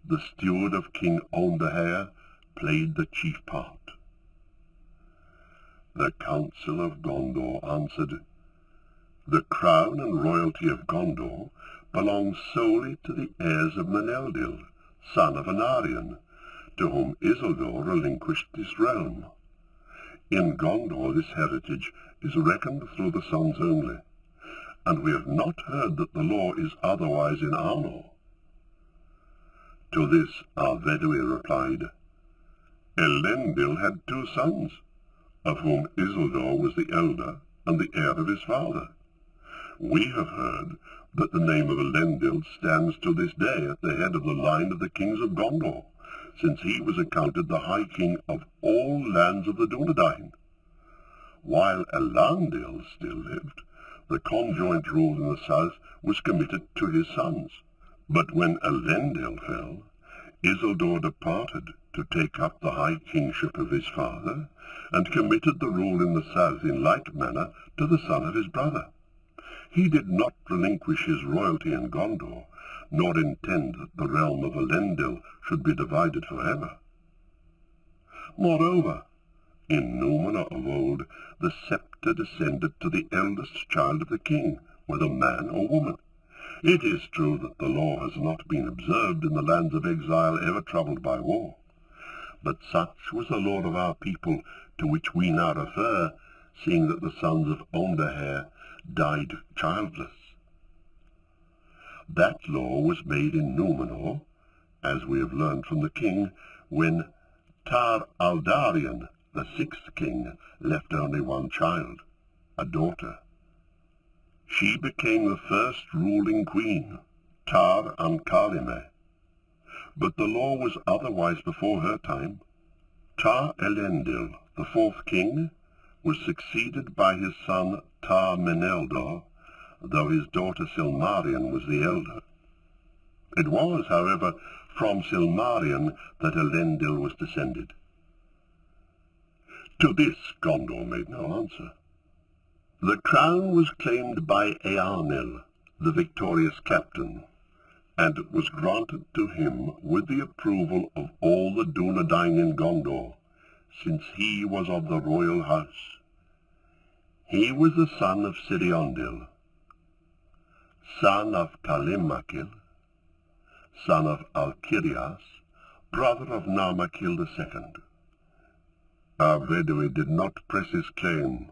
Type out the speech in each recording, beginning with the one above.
the steward of King Onderhair, played the chief part. The Council of Gondor answered, "The crown and royalty of Gondor belongs solely to the heirs of Meneldir, son of Anarion, to whom Isildur relinquished this realm. In Gondor this heritage is reckoned through the sons only, and we have not heard that the law is otherwise in Arnor." To this Arvedui replied, "Elendil had 2 sons, of whom Isildur was the elder and the heir of his father. We have heard that the name of Elendil stands to this day at the head of the line of the kings of Gondor, since he was accounted the high king of all lands of the Dunedain. While Elandil still lived, the conjoint rule in the south was committed to his sons. But when Elendil fell, Isildur departed to take up the high kingship of his father, and committed the rule in the south in like manner to the son of his brother. He did not relinquish his royalty in Gondor, nor intend that the realm of Elendil should be divided forever. Moreover, in Númenor of old, the sceptre descended to the eldest child of the king, whether man or woman. It is true that the law has not been observed in the lands of exile ever troubled by war, but such was the law of our people, to which we now refer, seeing that the sons of Onderhair died childless. That law was made in Númenor, as we have learned from the king, when Tar Aldarion, the 6th king, left only one child, a daughter. She became the first ruling queen, Tar Ankalime. But the law was otherwise before her time. Tar Elendil, the 4th king, was succeeded by his son Tar Meneldor, though his daughter Silmarion was the elder. It was, however, from Silmarion that Elendil was descended. To this Gondor made no answer. The crown was claimed by Eärnil, the victorious captain, and it was granted to him with the approval of all the Dunedain in Gondor, since he was of the royal house. He was the son of Siriondil, son of Kalimakil, son of Alkirias, brother of Narmakil II. Arvedui did not press his claim,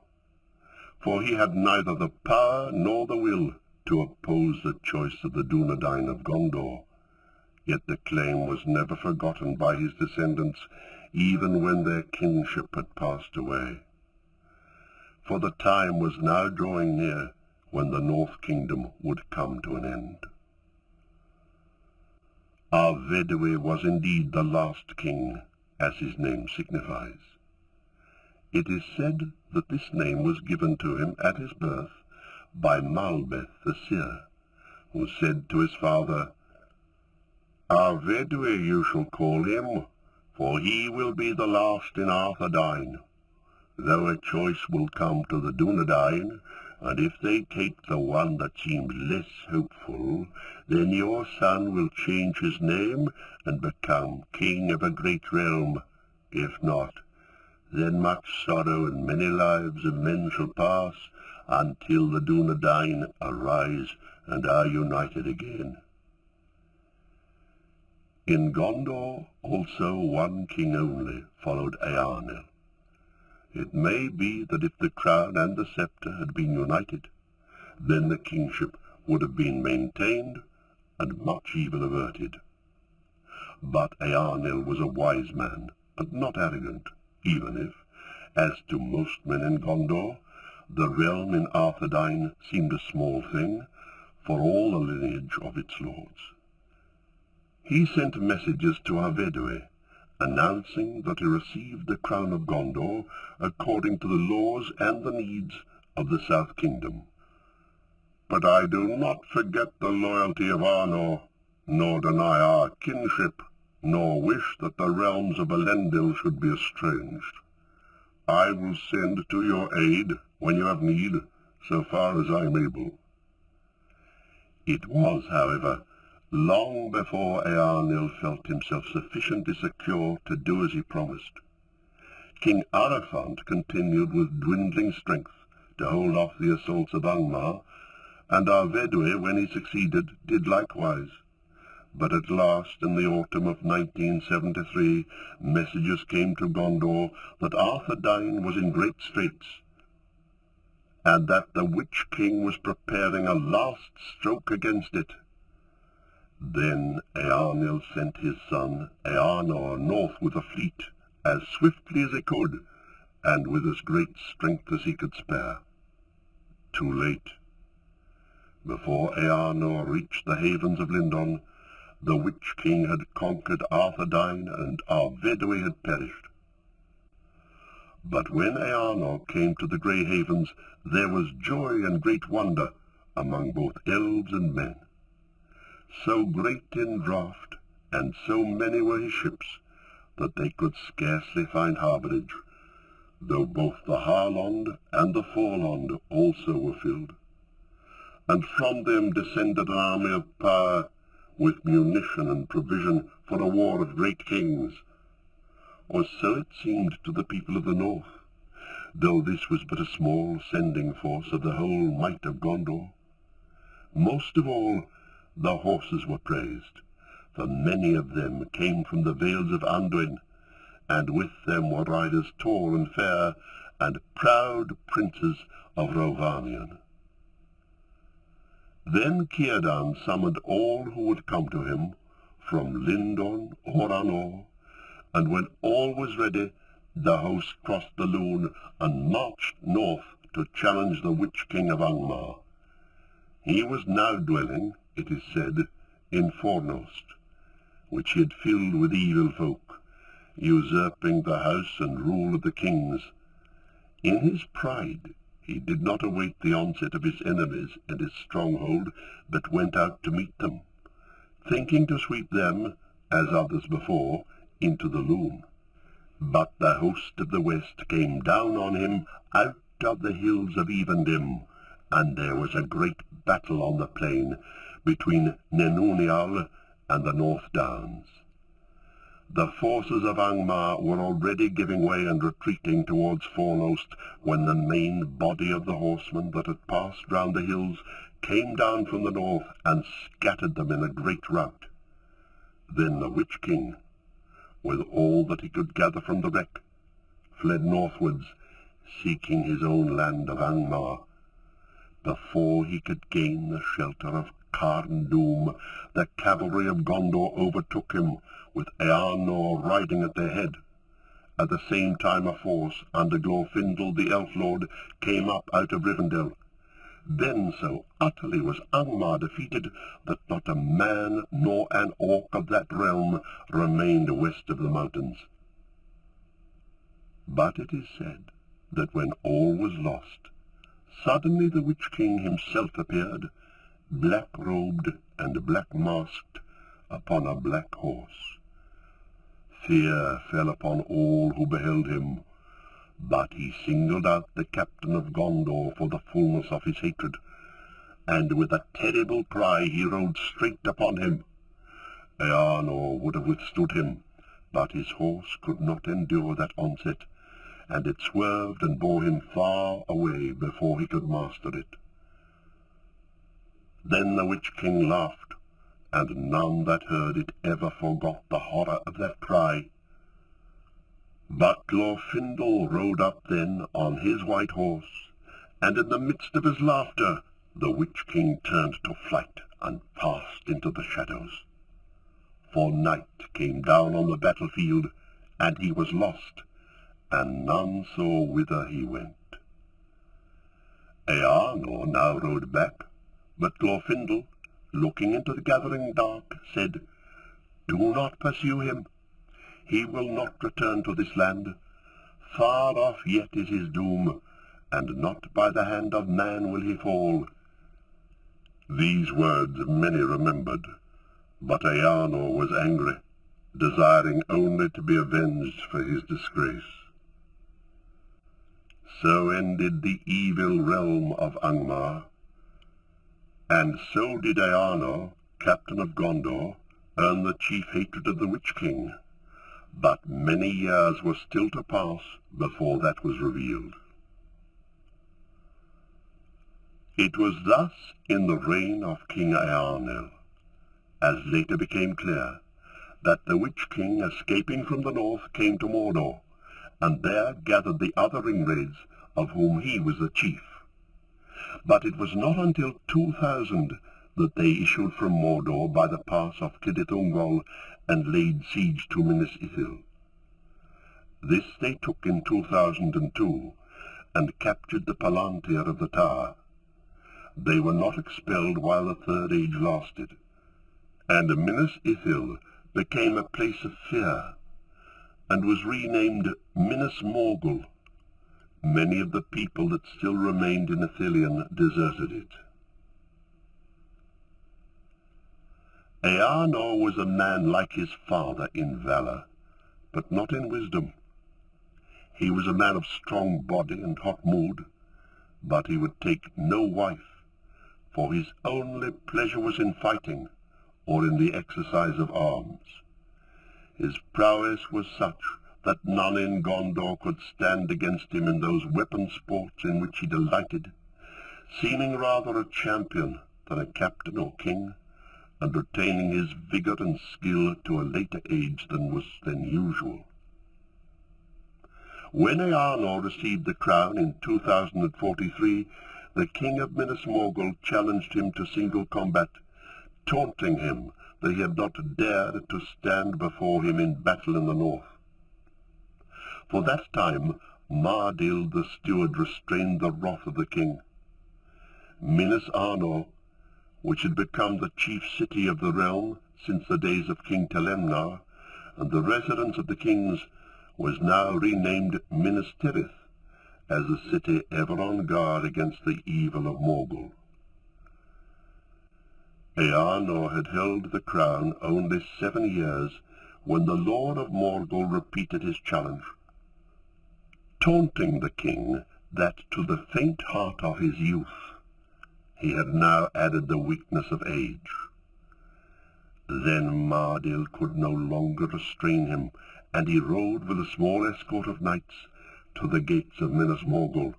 for he had neither the power nor the will to oppose the choice of the Dunedain of Gondor, yet the claim was never forgotten by his descendants, even when their kingship had passed away. For the time was now drawing near when the North Kingdom would come to an end. Arvedui was indeed the last king, as his name signifies. It is said that this name was given to him at his birth by Malbeth the seer, who said to his father, "Arvedui you shall call him, for he will be the last in Arthedain, though a choice will come to the Dunedain, and if they take the one that seems less hopeful, then your son will change his name and become king of a great realm. If not, then much sorrow and many lives of men shall pass, until the Dunedain arise and are united again." In Gondor also one king only followed Eärnil. It may be that if the crown and the sceptre had been united, then the kingship would have been maintained and much evil averted. But Eärnil was a wise man, and not arrogant, even if, as to most men in Gondor, the realm in Arthedain seemed a small thing for all the lineage of its lords. He sent messages to Arvedui, announcing that he received the crown of Gondor according to the laws and the needs of the South Kingdom. "But I do not forget the loyalty of Arnor, nor deny our kinship, nor wish that the realms of Elendil should be estranged. I will send to your aid when you have need, so far as I am able." It was, however, long before Eärnil felt himself sufficiently secure to do as he promised. King Arafant continued with dwindling strength to hold off the assaults of Angmar, and Arvedui, when he succeeded, did likewise. But at last, in the autumn of 1973, messages came to Gondor that Arthedain was in great straits, and that the Witch King was preparing a last stroke against it. Then Eärnil sent his son Eärnor north with a fleet, as swiftly as he could, and with as great strength as he could spare. Too late. Before Eärnor reached the havens of Lindon, the Witch King had conquered Arthedain, and Arvedui had perished. But when Eärnor came to the Grey Havens, there was joy and great wonder among both elves and men. So great in draught, and so many were his ships, that they could scarcely find harbourage, though both the Harlond and the Forlond also were filled. And from them descended an army of power, with munition and provision for a war of great kings. Or so it seemed to the people of the north, though this was but a small sending force of the whole might of Gondor. Most of all, the horses were praised, for many of them came from the vales of Anduin, and with them were riders tall and fair, and proud princes of Rovanion. Then Círdan summoned all who would come to him, from Lindon or Anor, and when all was ready, the host crossed the Lune and marched north to challenge the Witch King of Angmar. He was now dwelling, it is said, in Fornost, which he had filled with evil folk, usurping the house and rule of the kings. In his pride he did not await the onset of his enemies in his stronghold, but went out to meet them, thinking to sweep them, as others before, into the Lune. But the host of the west came down on him out of the hills of Evendim, and there was a great battle on the plain between Nenunial and the North Downs. The forces of Angmar were already giving way and retreating towards Fornost, when the main body of the horsemen that had passed round the hills came down from the north and scattered them in a great rout. Then the Witch King, with all that he could gather from the wreck, fled northwards, seeking his own land of Angmar. Before he could gain the shelter of Carn Dûm, the cavalry of Gondor overtook him, with Eärnor riding at their head. At the same time a force under Glorfindel the Elf-Lord came up out of Rivendell. Then so utterly was Angmar defeated that not a man nor an orc of that realm remained west of the mountains. But it is said that when all was lost, suddenly the Witch King himself appeared, black-robed and black-masked, upon a black horse. Fear fell upon all who beheld him, but he singled out the captain of Gondor for the fullness of his hatred, and with a terrible cry he rode straight upon him. Eärnor would have withstood him, but his horse could not endure that onset, and it swerved and bore him far away before he could master it. Then the Witch King laughed, and none that heard it ever forgot the horror of that cry. But Glorfindel rode up then on his white horse, and in the midst of his laughter the Witch King turned to flight and passed into the shadows. For night came down on the battlefield, and he was lost, and none saw whither he went. Eärnor now rode back, but Glorfindel, looking into the gathering dark, said, "Do not pursue him. He will not return to this land. Far off yet is his doom, and not by the hand of man will he fall." These words many remembered, but Eärnor was angry, desiring only to be avenged for his disgrace. So ended the evil realm of Angmar, and so did Eärnor, captain of Gondor, earned the chief hatred of the Witch King, but many years were still to pass before that was revealed. It was thus in the reign of King Eärnil, as later became clear, that the Witch King, escaping from the north, came to Mordor, and there gathered the other ringwraiths, of whom he was the chief. But it was not until 2000 that they issued from Mordor by the pass of Thorongil and laid siege to Minas Ithil. This they took in 2002, and captured the Palantir of the tower. They were not expelled while the Third Age lasted, and Minas Ithil became a place of fear, and was renamed Minas Morgul. Many of the people that still remained in Ithilien deserted it. Eärnil was a man like his father in valour, but not in wisdom. He was a man of strong body and hot mood, but he would take no wife, for his only pleasure was in fighting, or in the exercise of arms. His prowess was such that none in Gondor could stand against him in those weapon sports in which he delighted, seeming rather a champion than a captain or king, and retaining his vigour and skill to a later age than was then usual. When Eärnil received the crown in 2043, the king of Minas Morgul challenged him to single combat, taunting him that he had not dared to stand before him in battle in the north. For that time Mardil the steward restrained the wrath of the king. Minas Ithil, which had become the chief city of the realm since the days of King Telemnar, and the residence of the kings, was now renamed Minas Tirith, as a city ever on guard against the evil of Morgul. Eärnil had held the crown only 7 years when the Lord of Morgul repeated his challenge, taunting the king that to the faint heart of his youth he had now added the weakness of age. Then Mardil could no longer restrain him, and he rode with a small escort of knights to the gates of Minas Morgul.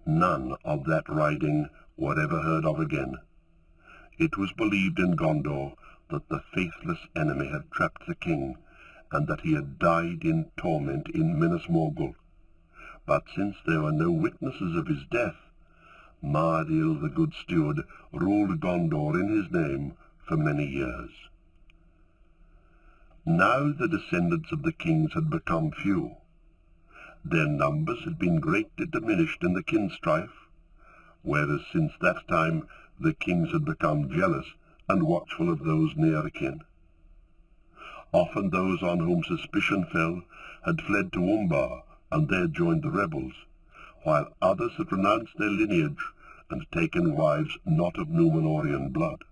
None of that riding were ever heard of again. It was believed in Gondor that the faithless enemy had trapped the king, and that he had died in torment in Minas Morgul. But since there were no witnesses of his death, Mardil the good steward ruled Gondor in his name for many years. Now the descendants of the kings had become few. Their numbers had been greatly diminished in the kinstrife, whereas since that time the kings had become jealous and watchful of those near akin. Often those on whom suspicion fell had fled to Umbar and there joined the rebels, while others had renounced their lineage and taken wives not of Númenorian blood.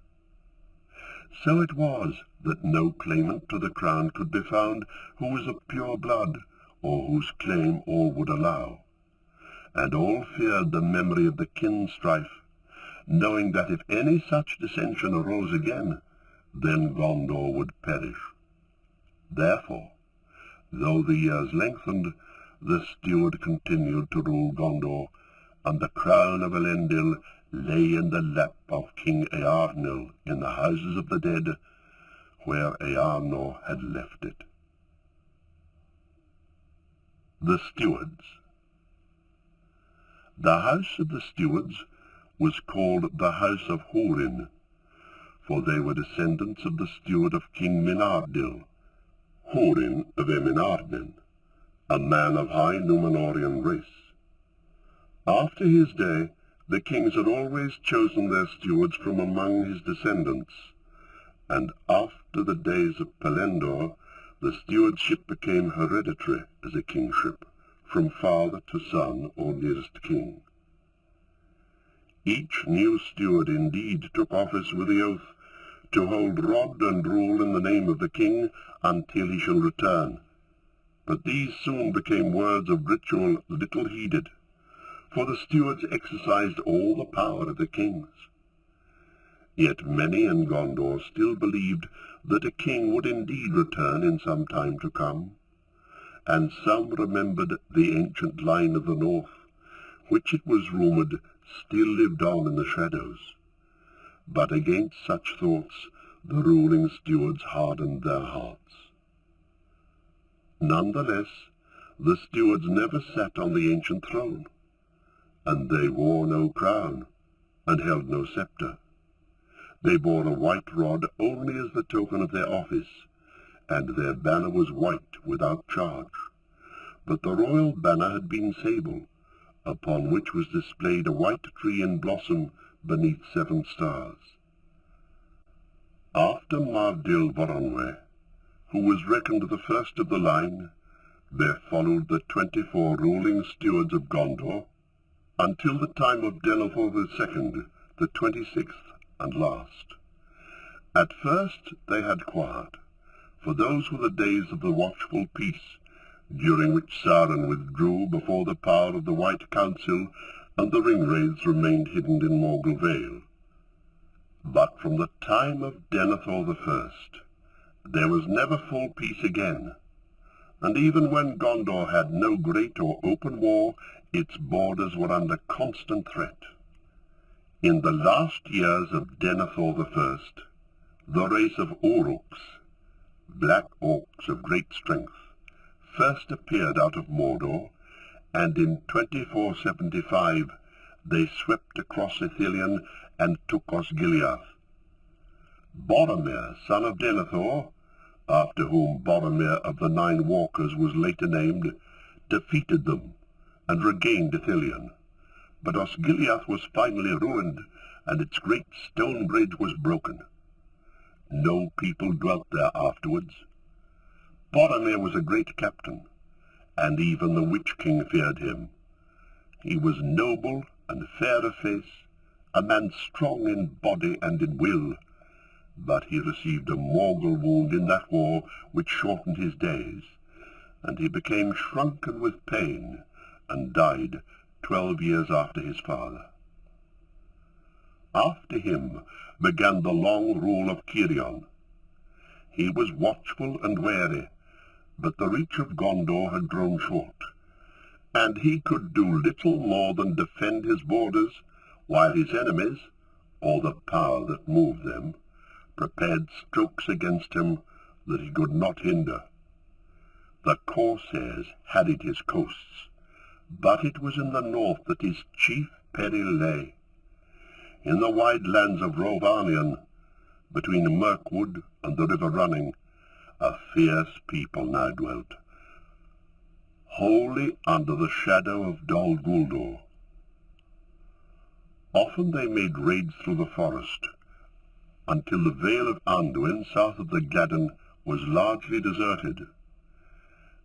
So it was that no claimant to the crown could be found who was of pure blood, or whose claim all would allow, and all feared the memory of the kinstrife, knowing that if any such dissension arose again, then Gondor would perish. Therefore, though the years lengthened, the steward continued to rule Gondor, and the crown of Elendil lay in the lap of King Eärnil in the houses of the dead, where Eärnil had left it. The Stewards. The house of the Stewards was called the House of Húrin, for they were descendants of the steward of King Minardil, Húrin of Eminardin, a man of high Númenorian race. After his day, the kings had always chosen their stewards from among his descendants, and after the days of Pelendor, the stewardship became hereditary as a kingship, from father to son or nearest king. Each new steward indeed took office with the oath to hold rod and rule in the name of the king until he shall return. But these soon became words of ritual little heeded, for the stewards exercised all the power of the kings. Yet many in Gondor still believed that a king would indeed return in some time to come, and some remembered the ancient line of the north, which it was rumoured still lived on in the shadows. But against such thoughts the ruling stewards hardened their hearts. Nonetheless, the stewards never sat on the ancient throne, and they wore no crown, and held no sceptre. They bore a white rod only as the token of their office, and their banner was white without charge. But the royal banner had been sable, upon which was displayed a white tree in blossom beneath 7 stars. After Mardil Voronwe, who was reckoned the first of the line, there followed the 24 ruling stewards of Gondor, until the time of Denethor II, the 26th and last. At first they had quiet, for those were the days of the watchful peace, during which Sauron withdrew before the power of the White Council, and the ringwraiths remained hidden in Morgul Vale. But from the time of Denethor I, there was never full peace again, and even when Gondor had no great or open war, its borders were under constant threat. In the last years of Denethor I, the race of Uruks, black orcs of great strength, first appeared out of Mordor, and in 2475 they swept across Ithilien and took Osgiliath. Boromir, son of Denethor, after whom Boromir of the 9 Walkers was later named, defeated them and regained Ithilien. But Osgiliath was finally ruined, and its great stone bridge was broken. No people dwelt there afterwards. Boromir was a great captain, and even the Witch King feared him. He was noble and fair of face, a man strong in body and in will, but he received a Morgul wound in that war which shortened his days, and he became shrunken with pain, and died 12 years after his father. After him began the long rule of Cirion. He was watchful and wary, but the reach of Gondor had grown short, and he could do little more than defend his borders, while his enemies, or the power that moved them, prepared strokes against him that he could not hinder. The Corsairs harried his coasts, but it was in the north that his chief peril lay. In the wide lands of Rhovanion, between Mirkwood and the river Running, a fierce people now dwelt, wholly under the shadow of Dol Guldur. Often they made raids through the forest, until the Vale of Anduin, south of the Gladden, was largely deserted.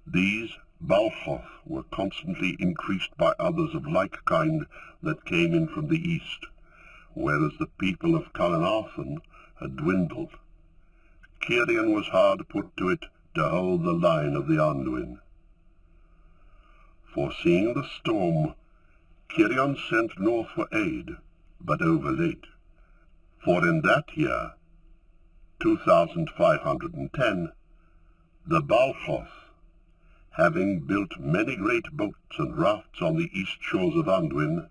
These Balchoth were constantly increased by others of like kind that came in from the east, whereas the people of Carnarvon had dwindled. Cirion was hard put to it to hold the line of the Anduin. Foreseeing the storm, Cirion sent north for aid, but over late. For in that year, 2510, the Balchoth, having built many great boats and rafts on the east shores of Anduin,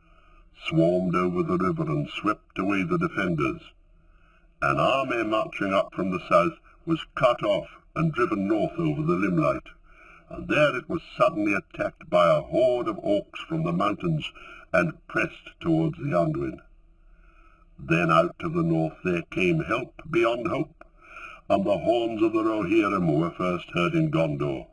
swarmed over the river and swept away the defenders. An army marching up from the south was cut off and driven north over the Limelight, and there it was suddenly attacked by a horde of orcs from the mountains and pressed towards the Anduin. Then out of the north there came help beyond hope, and the horns of the Rohirrim were first heard in Gondor.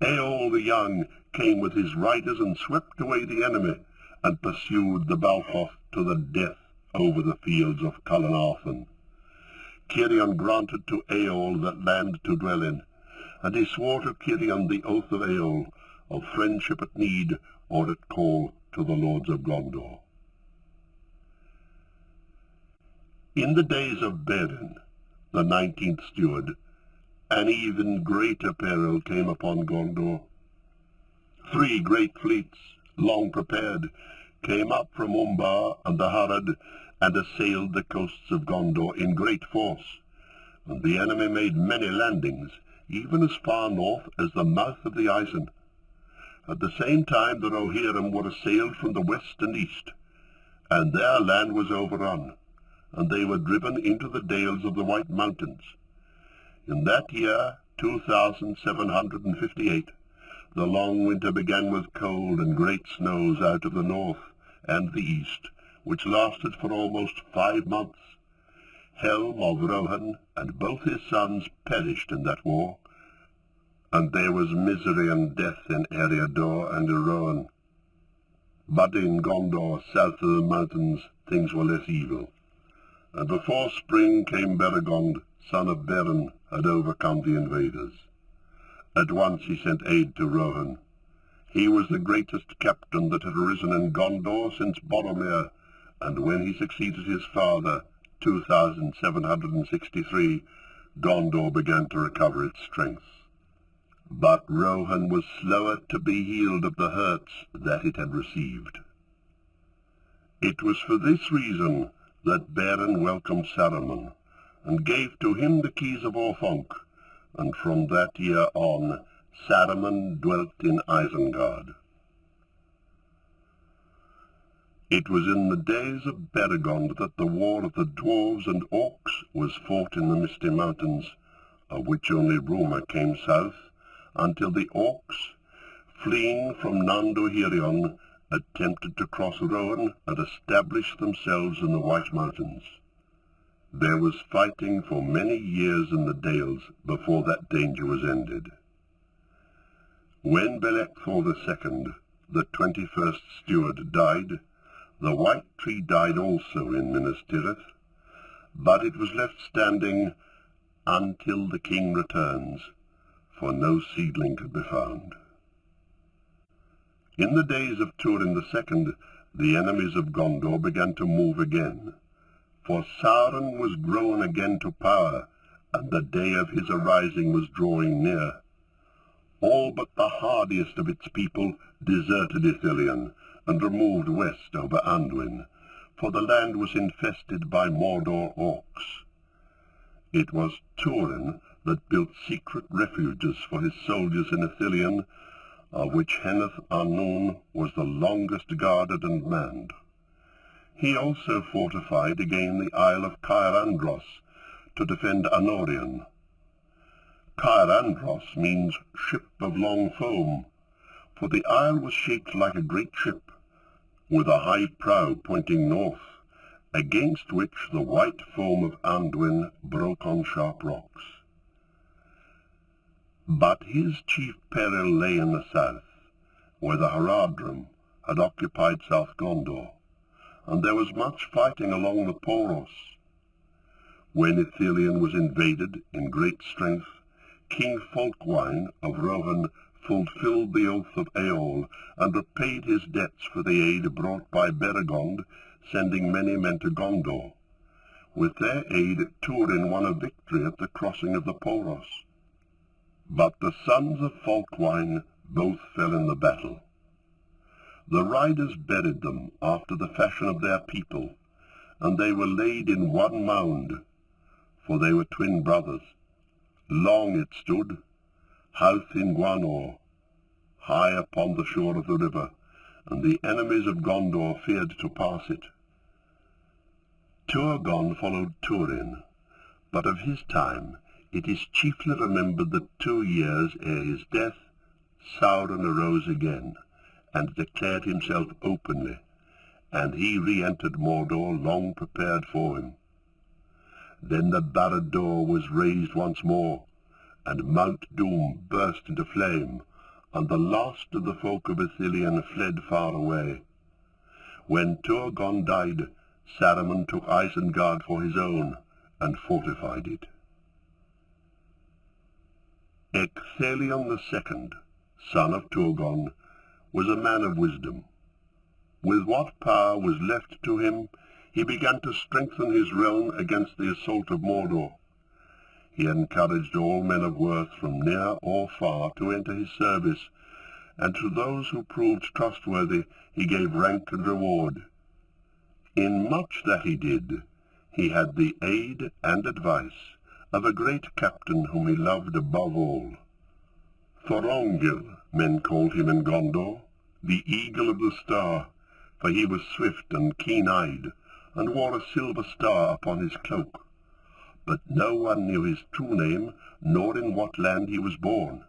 Eol the Young came with his riders and swept away the enemy, and pursued the Balchoth to the death over the fields of Carnarvon. Cirion granted to Eol that land to dwell in, and he swore to Cirion the oath of Eol, of friendship at need or at call to the lords of Gondor. In the days of Beren, the 19th steward, an even greater peril came upon Gondor. 3 great fleets, long prepared, came up from Umbar and the Harad, and assailed the coasts of Gondor in great force, and the enemy made many landings, even as far north as the mouth of the Isen. At the same time the Rohirrim were assailed from the west and east, and their land was overrun, and they were driven into the dales of the White Mountains. In that year, 2758, the long winter began with cold and great snows out of the north and the east, which lasted for almost 5 months. Helm of Rohan and both his sons perished in that war, and there was misery and death in Eriador and Rohan. But in Gondor, south of the mountains, things were less evil. And before spring came Beregond, son of Beren, had overcome the invaders. At once he sent aid to Rohan. He was the greatest captain that had arisen in Gondor since Boromir, and when he succeeded his father, 2763, Gondor began to recover its strength. But Rohan was slower to be healed of the hurts that it had received. It was for this reason that Beren welcomed Saruman, and gave to him the keys of Orthanc, and from that year on Saruman dwelt in Isengard. It was in the days of Beregond that the war of the dwarves and orcs was fought in the Misty Mountains, of which only rumour came south, until the orcs, fleeing from Nandohirion, attempted to cross Rohan and establish themselves in the White Mountains. There was fighting for many years in the dales before that danger was ended. When Belecthor II, the 21st Steward, died, the White Tree died also in Minas Ithil, but it was left standing until the king returns, for no seedling could be found. In the days of Turin II, the enemies of Gondor began to move again, for Sauron was grown again to power, and the day of his arising was drawing near. All but the hardiest of its people deserted Ithilien, and removed west over Anduin, for the land was infested by Mordor orcs. It was Turin that built secret refuges for his soldiers in Ithilien, of which Henneth Annwn was the longest guarded and manned. He also fortified again the Isle of Caer Andros to defend Anorion. Caer Andros means ship of long foam, for the isle was shaped like a great ship, with a high prow pointing north, against which the white foam of Anduin broke on sharp rocks. But his chief peril lay in the south, where the Haradrim had occupied South Gondor, and there was much fighting along the Poros. When Ithilien was invaded in great strength, King Folkwyne of Rohan fulfilled the oath of Eol, and repaid his debts for the aid brought by Beregond, sending many men to Gondor. With their aid Turin won a victory at the crossing of the Poros. But the sons of Folkwyne both fell in the battle. The riders buried them after the fashion of their people, and they were laid in one mound, for they were twin brothers. Long it stood, Howth in Gwanor, high upon the shore of the river, and the enemies of Gondor feared to pass it. Turgon followed Turin, but of his time it is chiefly remembered that 2 years ere his death, Sauron arose again, and declared himself openly, and he re-entered Mordor long prepared for him. Then the Barad-dûr was raised once more, and Mount Doom burst into flame, and the last of the folk of Ithilien fled far away. When Turgon died, Saruman took Isengard for his own, and fortified it. Ecthelion II, son of Turgon, was a man of wisdom. With what power was left to him, he began to strengthen his realm against the assault of Mordor. He encouraged all men of worth from near or far to enter his service, and to those who proved trustworthy he gave rank and reward. In much that he did, he had the aid and advice of a great captain whom he loved above all. Thorongil, men called him in Gondor, the Eagle of the Star, for he was swift and keen-eyed, and wore a silver star upon his cloak. But no one knew his true name, nor in what land he was born.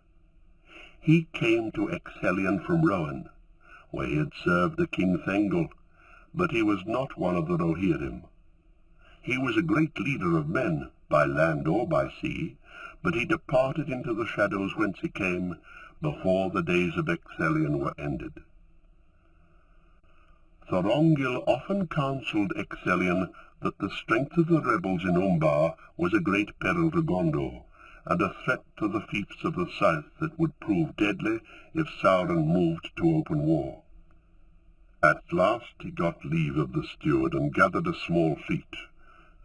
He came to Ithilien from Rohan, where he had served the king Thorongil, but he was not one of the Rohirrim. He was a great leader of men, by land or by sea, but he departed into the shadows whence he came, before the days of Ithilien were ended. Thorongil often counselled Ithilien that the strength of the rebels in Umbar was a great peril to Gondor, and a threat to the fiefs of the south that would prove deadly if Sauron moved to open war. At last he got leave of the steward and gathered a small fleet,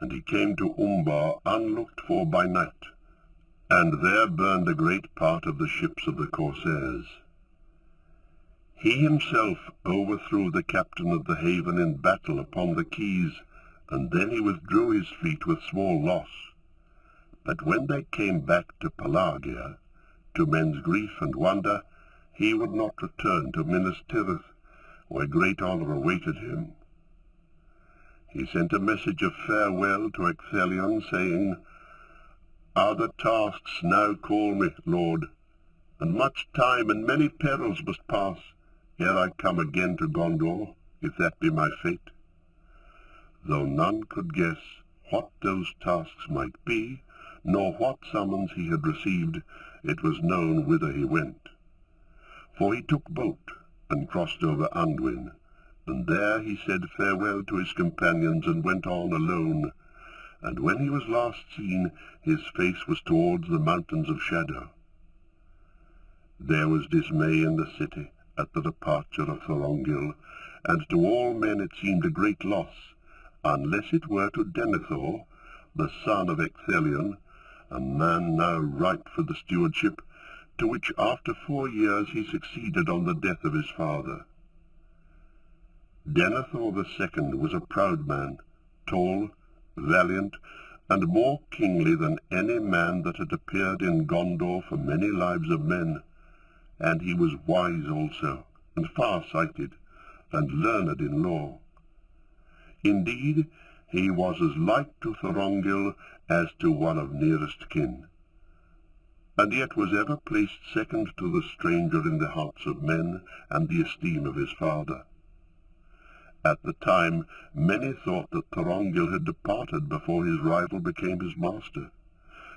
and he came to Umbar unlooked for by night, and there burned a great part of the ships of the corsairs. He himself overthrew the captain of the haven in battle upon the quays, and then he withdrew his fleet with small loss. But when they came back to Pelagia, to men's grief and wonder, he would not return to Minas Ithil, where great honour awaited him. He sent a message of farewell to Ithilien, saying, "Other tasks now call me, Lord, and much time and many perils must pass ere I come again to Gondor, if that be my fate." Though none could guess what those tasks might be, nor what summons he had received, it was known whither he went. For he took boat and crossed over Anduin, and there he said farewell to his companions and went on alone, and when he was last seen, his face was towards the mountains of shadow. There was dismay in the city at the departure of Thorongil, and to all men it seemed a great loss, unless it were to Denethor, the son of Ithilien, a man now ripe for the stewardship, to which after 4 years he succeeded on the death of his father. Denethor II was a proud man, tall, valiant, and more kingly than any man that had appeared in Gondor for many lives of men, and he was wise also, and far-sighted, and learned in law. Indeed, he was as like to Thorongil as to one of nearest kin, and yet was ever placed second to the stranger in the hearts of men and the esteem of his father. At the time, many thought that Thorongil had departed before his rival became his master,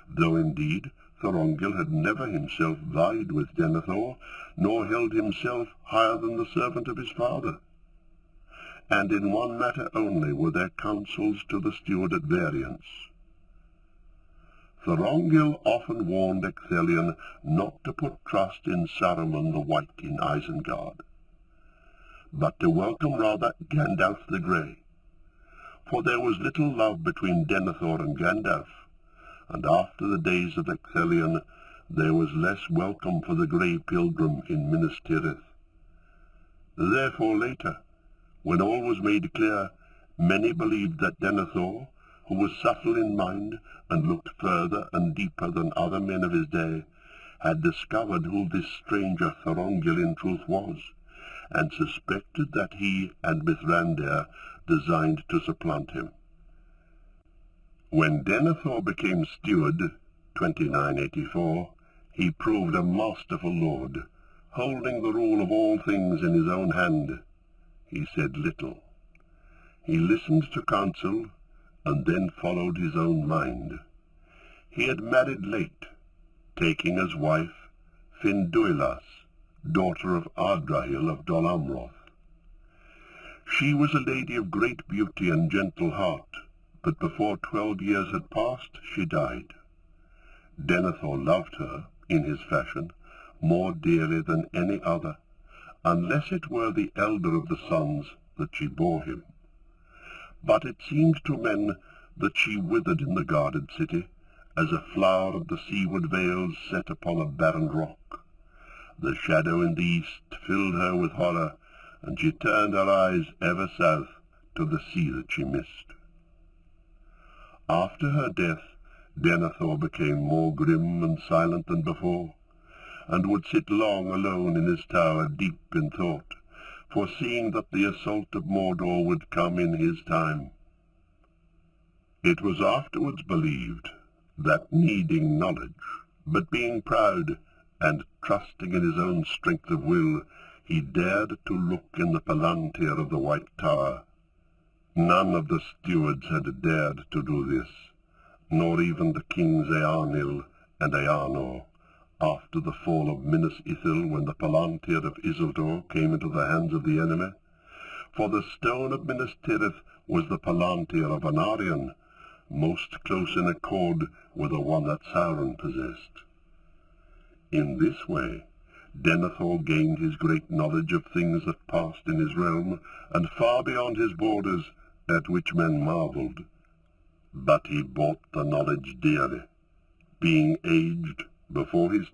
though indeed Thorongil had never himself vied with Denethor, nor held himself higher than the servant of his father. And in one matter only were their counsels to the steward at variance. Thorongil often warned Ithilien not to put trust in Saruman the White in Isengard, but to welcome rather Gandalf the Grey, for there was little love between Denethor and Gandalf, and after the days of Ithilien there was less welcome for the grey pilgrim in Minas Ithil. Therefore later, when all was made clear, many believed that Denethor, who was subtle in mind and looked further and deeper than other men of his day, had discovered who this stranger Thorongil in truth was, and suspected that he and Mithrandir designed to supplant him. When Denethor became steward, 2984, he proved a masterful lord, holding the rule of all things in his own hand. He said little. He listened to counsel, and then followed his own mind. He had married late, taking as wife Finduilas, daughter of Arvedui of Dol Amroth. She was a lady of great beauty and gentle heart, but before 12 years had passed, she died. Denethor loved her, in his fashion, more dearly than any other, unless it were the elder of the sons that she bore him. But it seemed to men that she withered in the guarded city, as a flower of the seaward vales set upon a barren rock. The shadow in the east filled her with horror, and she turned her eyes ever south to the sea that she missed. After her death, Denethor became more grim and silent than before, and would sit long alone in his tower deep in thought, foreseeing that the assault of Mordor would come in his time. It was afterwards believed that, needing knowledge, but being proud and trusting in his own strength of will, he dared to look in the palantir of the White Tower. None of the stewards had dared to do this, nor even the kings Eärnil and Eärnor, after the fall of Minas Ithil, when the palantir of Isildur came into the hands of the enemy. For the stone of Minas Tirith was the palantir of Anarion, most close in accord with the one that Sauron possessed. In this way, Denethor gained his great knowledge of things that passed in his realm, and far beyond his borders, at which men marvelled. But he bought the knowledge dearly, being aged before his